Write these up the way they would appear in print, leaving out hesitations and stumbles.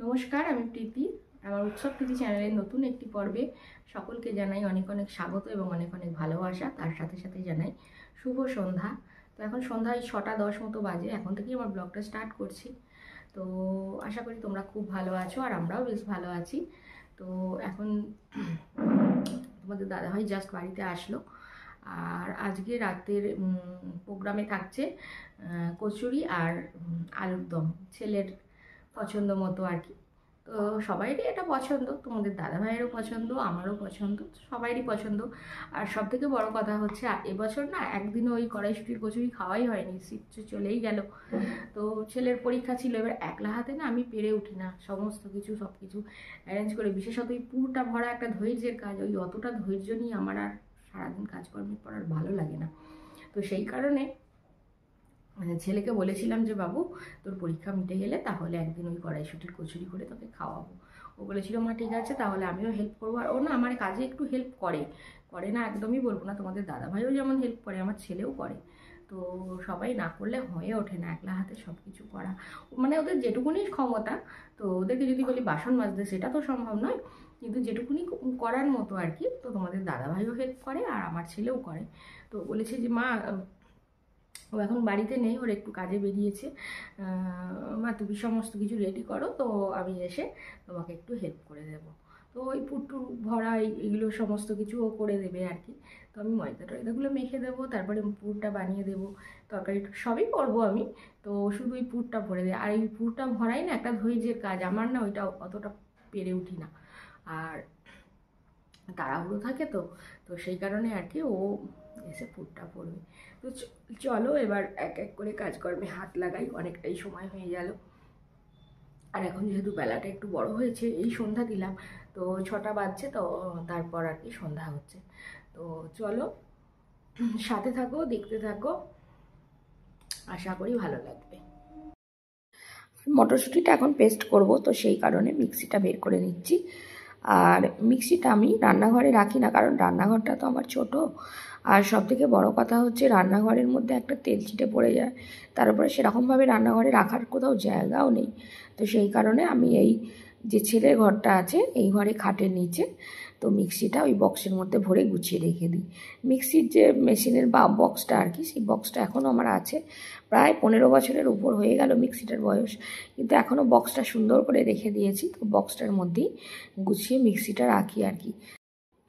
নমস্কার, আমি প্রীতি। আমার উৎসব প্রীতি চ্যানেলের নতুন একটি পর্বে সকলকে জানাই অনেক অনেক স্বাগত এবং অনেক অনেক ভালোবাসা। তার সাথে সাথে জানাই শুভ সন্ধ্যা। তো এখন সন্ধ্যায় 6টা 10 মতো বাজে, এখন থেকেই আমার ব্লগটা স্টার্ট করছি। তো আশা করি তোমরা খুব ভালো আছো আর আমরাও বেশ ভালো আছি। তো এখন তোমাদের দাদাভাই জাস্ট বাড়িতে আসলো। আর আজকে রাতের প্রোগ্রামে থাকছে কচুরি আর আলুর দম, ছেলের পছন্দ মতো আর কি। তো সবাইরই এটা পছন্দ, তোমাদের দাদাভাইয়েরও পছন্দ, আমারও পছন্দ, সবাইরই পছন্দ। আর সব থেকে বড় কথা হচ্ছে এবছর না একদিনও ওই কড়াইশুঁটির কচুরি খাওয়াই হয়নি, শীত চলেই গেল। তো ছেলের পরীক্ষা ছিল, এবার একলা হাতে না আমি পেরে উঠি না সমস্ত কিছু সব কিছু অ্যারেঞ্জ করে, বিশেষত এই পুরটা ভরা একটা ধৈর্যের কাজ, ওই অতটা ধৈর্য নিয়ে আমার আর সারাদিন কাজকর্মের পর আর ভালো লাগে না। তো সেই কারণে ছেলেকে বলেছিলাম যে বাবু তোর পরীক্ষা মিটে গেলে তাহলে একদিন ওই কড়াইশুঁটির কচুরি করে তোকে খাওয়াবো। ও বলেছিল মা ঠিক আছে, তাহলে আমিও হেল্প করবো। আর ও না আমার কাজে একটু হেল্প করে, করে না একদমই বলবো না, তোমাদের দাদাভাইও যেমন হেল্প করে আমার ছেলেও করে। তো সবাই না করলে হয়ে ওঠে না একলা হাতে সব কিছু করা, মানে ওদের যেটুকুনি ক্ষমতা। তো ওদেরকে যদি বলি বাসন মাজতে সেটা তো সম্ভব নয়, কিন্তু যেটুকুনি করার মতো আর কি। তো তোমাদের দাদাভাইও হেল্প করে আর আমার ছেলেও করে। তো বলেছে যে মা, ও এখন বাড়িতে নেই, ওর একটু কাজে বেরিয়েছে, মা তুমি সমস্ত কিছু রেডি করো, তো আমি এসে তোমাকে একটু হেল্প করে দেবো। তো ওই পুট্টু ভরা এইগুলো সমস্ত কিছু ও করে দেবে আর কি। তো আমি ময়দা টয়দাগুলো মেখে দেবো, তারপরে পুরটা বানিয়ে দেবো, তরকারি সবই করবো আমি। তো শুধু ওই পুরটা ভরে দেয়, আর এই পুরটা ভরাই না একটা ধৈর্যের কাজ, আমার না ওইটা অতটা পেরে উঠি না। আর তাড়াহুড়ো থাকে, তো তো সেই কারণে আর কি ও এসে পুরটা পড়বে। তো চলো এবার এক এক করে কাজকর্মে হাত লাগাই, অনেকটাই সময় হয়ে গেল। আর এখন যেহেতু বেলাটা একটু বড় হয়েছে, এই সন্ধ্যা দিলাম, তো 6টা বাজছে, তো তারপর আর কি সন্ধ্যা হচ্ছে। তো চলো সাথে থাকো, দেখতে থাকো, আশা করি ভালো লাগবে। মটরশুঁটিটা এখন পেস্ট করব, তো সেই কারণে মিক্সিটা বের করে নিচ্ছি। আর মিক্সিটা আমি রান্নাঘরে রাখি না, কারণ রান্নাঘরটা তো আমার ছোট। আর সবথেকে বড় কথা হচ্ছে রান্নাঘরের মধ্যে একটা তেল ছিটে পড়ে যায়, তারপরে সেরকমভাবে রান্নাঘরে রাখার কোথাও জায়গাও নেই। তো সেই কারণে আমি এই যে ছেলের ঘরটা আছে এই ঘরে খাটের নিচে তো মিক্সিটা ওই বক্সের মধ্যে ভরে গুছিয়ে রেখে দিই। মিক্সির যে মেশিনের বা বক্সটা আর কি, সেই বক্সটা এখনও আমার আছে, প্রায় 15 বছরের উপর হয়ে গেল মিক্সিটার বয়স, কিন্তু এখনও বক্সটা সুন্দর করে রেখে দিয়েছি। তো বক্সটার মধ্যেই গুছিয়ে মিক্সিটা রাখি আর কি।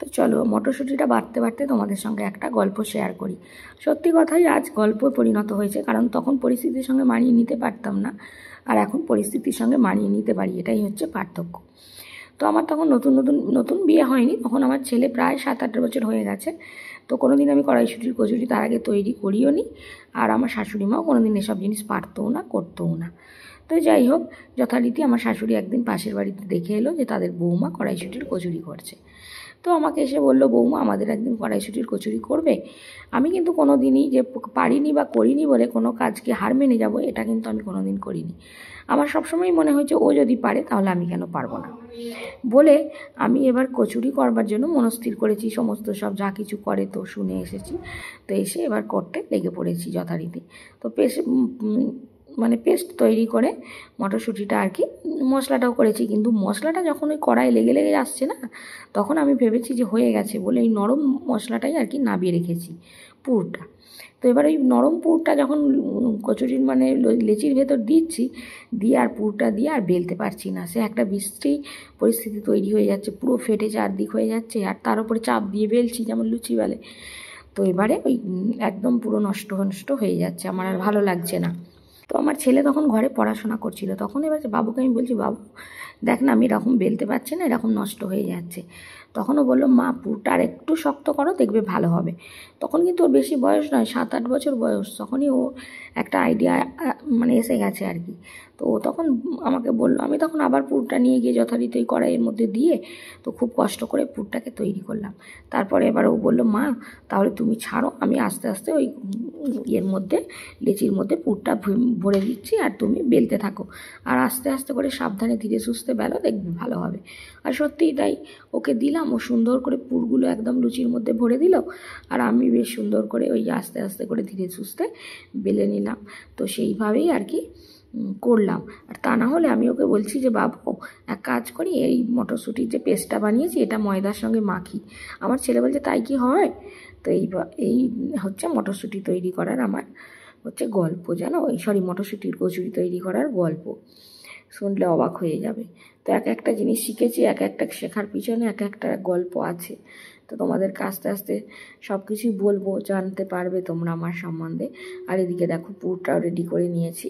তো চলো মটরশুঁটিটা বাটতে বাটতে তোমাদের সঙ্গে একটা গল্প শেয়ার করি। সত্যি কথাই আজ গল্পে পরিণত হয়েছে, কারণ তখন পরিস্থিতির সঙ্গে মানিয়ে নিতে পারতাম না, আর এখন পরিস্থিতির সঙ্গে মানিয়ে নিতে পারি, এটাই হচ্ছে পার্থক্য। তো আমার তখন নতুন নতুন নতুন বিয়ে হয়নি, তখন আমার ছেলে প্রায় 7-8 বছর হয়ে গেছে। তো কোনো দিন আমি কড়াইশুঁটির কচুরি তার আগে তৈরি করিও নি, আর আমার শাশুড়ি মাও কোনো দিন এসব জিনিস পারতও না, করতেও না। তো যাই হোক, যথারীতি আমার শাশুড়ি একদিন পাশের বাড়িতে দেখে এলো যে তাদের বৌমা কড়াইশুঁটির কচুরি করছে। তো আমাকে এসে বললো বৌমা আমাদের একদিন কড়াইশুঁটির কচুরি করবে। আমি কিন্তু কোনো দিনই যে পারিনি বা করিনি বলে কোনো কাজকে হার মেনে যাব, এটা কিন্তু আমি কোনো দিন করিনি। আমার সবসময় মনে হয়েছে ও যদি পারে তাহলে আমি কেন পারবো না, বলে আমি এবার কচুরি করবার জন্য মনস্থির করেছি। সমস্ত সব যা কিছু করে তো শুনে এসেছি, তো এসে এবার করতে লেগে পড়েছি যথারীতি। তো মানে পেস্ট তৈরি করে মটরশুঁটিটা আর কি, মশলাটাও করেছি, কিন্তু মশলাটা যখন ওই কড়াই লেগে লেগে আসছে না, তখন আমি ভেবেছি যে হয়ে গেছে বলে এই নরম মশলাটাই আর কি নাবিয়ে রেখেছি পুরটা। তো এবার ওই নরম পুরটা যখন কচুরির মানে লেচির ভেতর দিচ্ছি, দিয়ে আর পুরটা দিয়ে আর বেলতে পারছি না, সে একটা বিশ্রী পরিস্থিতি তৈরি হয়ে যাচ্ছে, পুরো ফেটে চারদিক হয়ে যাচ্ছে, আর তার উপরে চাপ দিয়ে বেলছি যেমন লুচি বেলে। তো এবারে ওই একদম পুরো নষ্ট নষ্ট হয়ে যাচ্ছে, আমার আর ভালো লাগছে না। তো আমার ছেলে তখন ঘরে পড়াশোনা করছিল, তখন এবার বাবুকে আমি বলছি বাবু দেখ না আমি এরকম বেলতে পারছি না, এরকম নষ্ট হয়ে যাচ্ছে। তখনও বললো মা পুরটা আর একটু শক্ত করো দেখবে ভালো হবে। তখন কিন্তু ওর বেশি বয়স নয়, 7-8 বছর বয়স, তখনই ও একটা আইডিয়া মানে এসে গেছে আর কি। তো ও তখন আমাকে বললো, আমি তখন আবার পুরটা নিয়ে গিয়ে যথারীতি ওই কড়াইয়ের মধ্যে দিয়ে তো খুব কষ্ট করে পুরটাকে তৈরি করলাম। তারপরে এবার ও বললো মা তাহলে তুমি ছাড়ো, আমি আস্তে আস্তে ওই ইয়ের মধ্যে লেচির মধ্যে পুরটা ভরে দিচ্ছি আর তুমি বেলতে থাকো, আর আস্তে আস্তে করে সাবধানে ধীরে সুস্থে বেলো দেখবে ভালো হবে। আর সত্যিই তাই, ওকে দিলাম, ও সুন্দর করে পুরগুলো একদম লুচির মধ্যে ভরে দিল, আর আমি বেশ সুন্দর করে ওই আস্তে আস্তে করে ধীরে সুস্থে বেলে নিলাম। তো সেইভাবেই আর কি করলাম। আর তা না হলে আমি ওকে বলছি যে বাবু এক কাজ করি, এই মটরশুঁটির যে পেস্টটা বানিয়েছি এটা ময়দার সঙ্গে মাখি। আমার ছেলে বলছে তাই কি হয়? তো এই হচ্ছে মটরশুঁটি তৈরি করার আমার হচ্ছে গল্প, জানো, সরি, মটরশুঁটির কচুরি তৈরি করার গল্প। শুনলে অবাক হয়ে যাবে। তো এক একটা জিনিস শিখেছি, এক একটা শেখার পিছনে এক একটা গল্প আছে। তো তোমাদেরকে আস্তে আস্তে সব কিছুই বলবো, জানতে পারবে তোমরা আমার সম্বন্ধে। আর এদিকে দেখো পুরটাও রেডি করে নিয়েছি।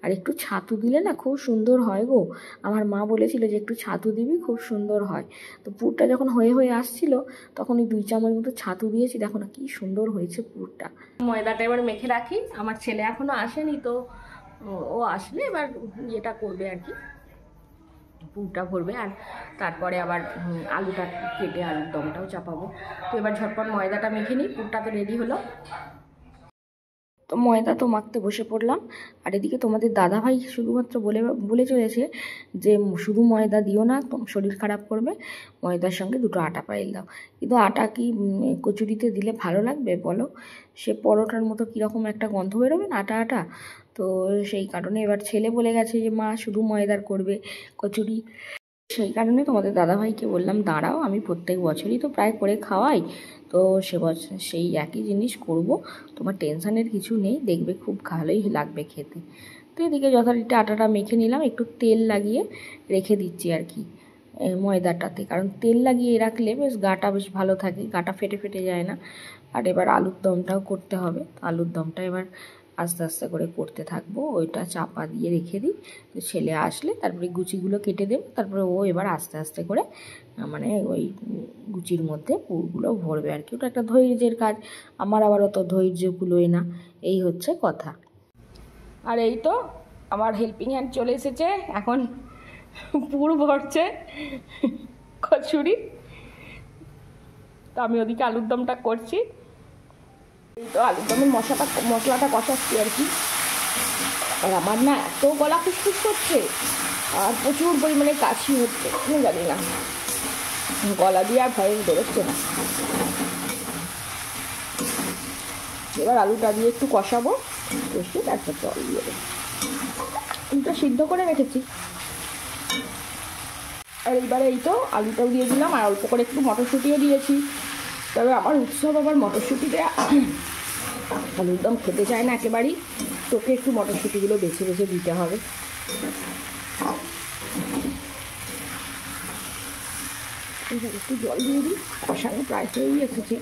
আর একটু ছাতু দিলে না খুব সুন্দর হয় গো। আমার মা বলেছিল যে একটু ছাতু দিবি, খুব সুন্দর হয়। তো পুরটা যখন হয়ে হয়ে আসছিল তখন ওই 2 চামচ মতো ছাতু দিয়েছি। দেখো না কি সুন্দর হয়েছে পুরটা। ময়দাটা এবার মেখে রাখি। আমার ছেলে এখনও আসেনি, তো ও আসলে এবার ইয়েটা করবে আর কি, পুরটা ভরবে। আর তারপরে আবার আলুটা কেটে আলুর দমটাও চাপাবো। তো এবার ঝটপট ময়দাটা মেখে নিই, পুরটা তো রেডি হলো। তো ময়দা তো মাখতে বসে পড়লাম। আর এদিকে তোমাদের দাদাভাই শুধুমাত্র বলে চলেছে যে শুধু ময়দা দিও না, শরীর খারাপ করবে, ময়দার সঙ্গে 2টো আটা পাইল দাও। কিন্তু আটা কি কচুরিতে দিলে ভালো লাগবে বলো? সে পরোটার মতো কীরকম একটা গন্ধ বেরোবে না আটা আটা। তো সেই কারণে এবার ছেলে বলে গেছে যে মা শুধু ময়দার করবে কচুরি। সেই কারণে তোমাদের দাদাভাইকে বললাম দাঁড়াও, আমি প্রত্যেক বছরই তো প্রায় করে খাওয়াই, তো সে বছর সেই একই জিনিস করব, তোমার টেনশানের কিছু নেই, দেখবে খুব ভালোই লাগবে খেতে। তো এদিকে যথারীতি আটাটা মেখে নিলাম, একটু তেল লাগিয়ে রেখে দিচ্ছি আর কি ময়দাটাতে, কারণ তেল লাগিয়ে রাখলে বেশ গাটা বেশ ভালো থাকে, গাটা ফেটে ফেটে যায় না। আর এবার আলুর দমটাও করতে হবে। আলুর দমটা এবার আস্তে আস্তে করে করতে থাকবো, ওইটা চাপা দিয়ে রেখে দিই। তো ছেলে আসলে তারপরে গুচিগুলো কেটে দেব, তারপরে ও এবার আস্তে আস্তে করে মানে ওই গুচির মধ্যে পুরগুলো ভরবে আর কি। ওটা একটা ধৈর্যের কাজ, আমার আবার অত ধৈর্য কুলোয় না, এই হচ্ছে কথা। আর এই তো আমার হেল্পিং হ্যান্ড চলে এসেছে, এখন পুর ভরছে কচুরি। তো আমি ওদিকে আলুর দমটা করছি। এই তো আলুর দমের মশলাটা কষাচ্ছি আর কি। আর আমার না এত গলা খুসখুস করছে আর প্রচুর পরিমাণে কাশি হচ্ছে, আমি জানি না, গলা দিয়ে আর ভয়েস বেরোচ্ছে না। এবার আলুটা দিয়ে একটু কষাবো, কষিয়ে তারপর জল দিয়ে দেবো। আলুটা সিদ্ধ করে রেখেছি। আর এইবারে এই তো আলুটাও দিয়ে দিলাম, আর অল্প করে একটু মটরশুঁটিও দিয়েছি। তবে আমার উৎসব আবার মটরশুঁটি দেয়া, আলুর দম খেতে চায় না একেবারেই, তোকে একটু মটরশুঁটিগুলো বেছে বেছে দিতে হবে। একটু জল দিয়ে দিই, কষানো প্রায় হয়েই এসেছে।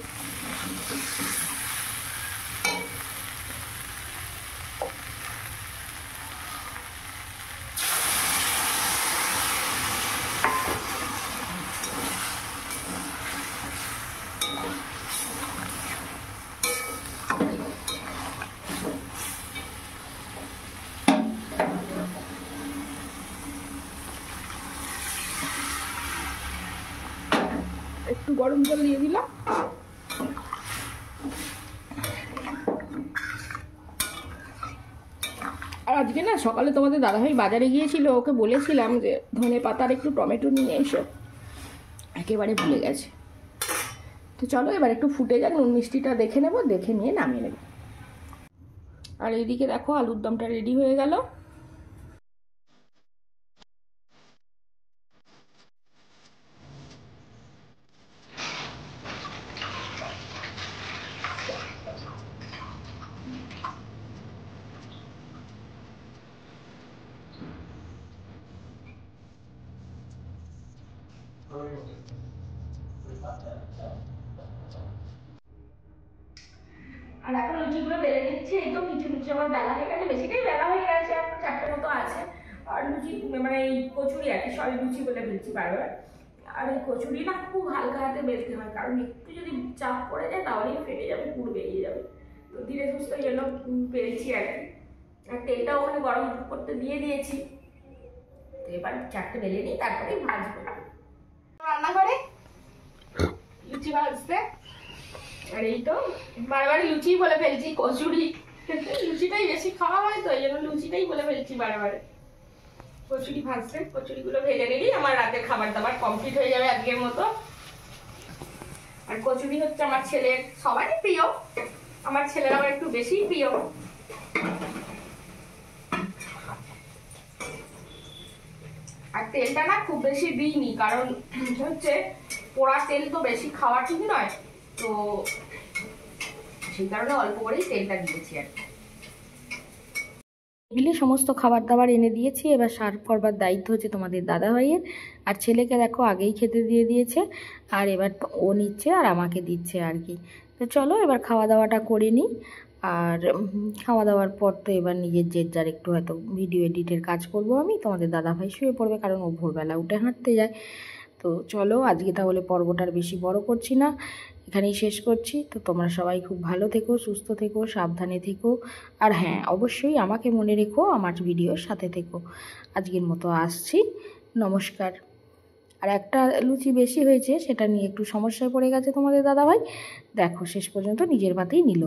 একটু গরম জল দিয়ে দিলাম। আর আজকে না সকালে তোমাদের দাদাভাই বাজারে গিয়েছিল, ওকে বলেছিলাম যে ধনে পাতার একটু টমেটো নিয়ে এসো, একেবারে ভুলে গেছে। তো চলো এবার একটু ফুটে যাক, নুন মিষ্টিটা দেখে নেবো, দেখে নিয়ে নামিয়ে নেব। আর এইদিকে দেখো আলুর দমটা রেডি হয়ে গেল। আর এখন লুচিগুলো বেলে নিচ্ছি। এই তো কিছু লুচি আমার বেলা হয়ে গেছে, বেশিটাই বেলা হয়ে গেছে, এখন 4টে মতো আছে। আর লুচি মানে এই কচুরি আর কি, সরি লুচি বলে ফেলছি বারবার। আর এই কচুরি না খুব হালকা হাতে বেলতে হয়, কারণ একটু যদি চাপ পড়ে যায় তাহলেই ফেটে যাবে, পুর বেরিয়ে যাবে। তো ধীরে সুস্থ যেন পেরেছি আর কি। আর তেলটা ওখানে গরম করতে দিয়ে দিয়েছি। তো এবার 4টে বেলে নিই, তারপরেই ভাজবো। রান্নাঘরে লুচি ভাজতে। আর এই তো বারবার লুচি বলে ফেলছি, কচুরি, লুচিটাই বেশি খাওয়া হয় তো এই জন্য লুচিটাই বলে ফেলছি বারবার। কচুরি ভাজতে, কচুরিগুলো ভেজে নিলেই আমার রাতের খাবার দাবার কমপ্লিট হয়ে যাবে আজকের মতো। আর কচুরি হচ্ছে আমার ছেলের সবারই প্রিয়, আমার ছেলের আবার একটু বেশি প্রিয়। আর তেলটা না খুব বেশি দিইনি, কারণ হচ্ছে পোড়া তেল তো বেশি খাওয়া ঠিক নয়, তো সেই কারণে অল্প করেই তেলটা দিয়েছি আর কি। টেবিলে সমস্ত খাবার দাবার এনে দিয়েছি, এবার সার্ভ করবার দায়িত্ব হচ্ছে তোমাদের দাদাভাইয়ের। আর ছেলেকে দেখো আগেই খেতে দিয়ে দিয়েছে, আর এবার ও নিচ্ছে আর আমাকে দিচ্ছে আর কি। তো চলো এবার খাওয়া দাওয়াটা করে নিই। আর খাওয়া দাওয়ার পর তো এবার নিজের যার একটু হয়তো ভিডিও এডিটের কাজ করব আমি। তোমাদের দাদাভাই শুয়ে পড়বে, কারণ ও ভোরবেলা উঠে হাঁটতে যায়। তো চলো আজকে তাহলে পর্বটার বেশি বড় করছি না, এখানেই শেষ করছি। তো তোমরা সবাই খুব ভালো থেকো, সুস্থ থেকো, সাবধানে থেকো। আর হ্যাঁ, অবশ্যই আমাকে মনে রেখো, আমার ভিডিওর সাথে থেকো। আজকের মতো আসছি, নমস্কার। আর একটা লুচি বেশি হয়েছে, সেটা নিয়ে একটু সমস্যায় পড়ে গেছে তোমাদের দাদাভাই, দেখো শেষ পর্যন্ত নিজের পাতেই নিল।